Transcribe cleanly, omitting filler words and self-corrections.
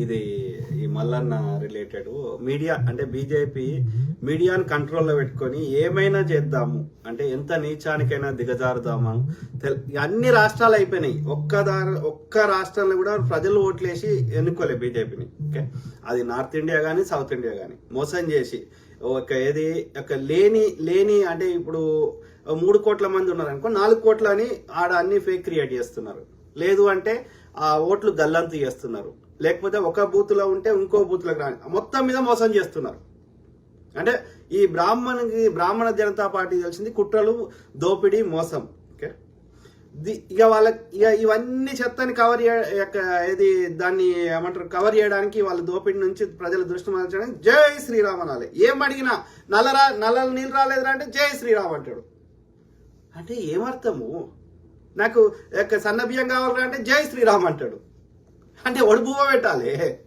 ఇది ఈ Mallanna related media అంటే బీజేపీ మీడియాను కంట్రోల్లో పెట్టుకొని ఏమైనా చేద్దాము అంటే ఎంత నీచానికైనా దిగజారుదామా అన్ని రాష్ట్రాలు అయిపోయినాయి. ఒక్క రాష్ట్రంలో కూడా ప్రజలు ఓట్లేసి ఎన్నుకోలే బీజేపీని. ఓకే, అది నార్త్ ఇండియా కానీ సౌత్ ఇండియా కానీ మోసం చేసి లేని అంటే ఇప్పుడు 3 కోట్ల మంది ఉన్నారు అనుకో, 4 కోట్ల అని ఆడ అన్ని ఫేక్ క్రియేట్ చేస్తున్నారు. లేదు అంటే ఆ ఓట్లు గల్లంతు చేస్తున్నారు. లేకపోతే ఒక బూత్ లో ఉంటే ఇంకో బూత్ లో రాని మొత్తం మీద మోసం చేస్తున్నారు. అంటే ఈ బ్రాహ్మణ జనతా పార్టీ తెలిసింది కుట్రలు, దోపిడీ, మోసం. ఓకే, ఇక ఇవన్నీ చెత్తని కవర్ దాన్ని ఏమంటారు కవర్ చేయడానికి వాళ్ళ దోపిడీ నుంచి ప్రజల దృష్టి మరల్చడానికి జై శ్రీరామ్ అనాలి. ఏం అడిగినా నల్ల నీళ్ళు రాలేదురా అంటే జై శ్రీరామ్ అంటాడు. అంటే ఏమర్థము? నాకు సన్న బియ్యం కావాలంటే జై శ్రీరామ్ అంటాడు. అంటే ఒడుబువ్వ పెట్టాలి.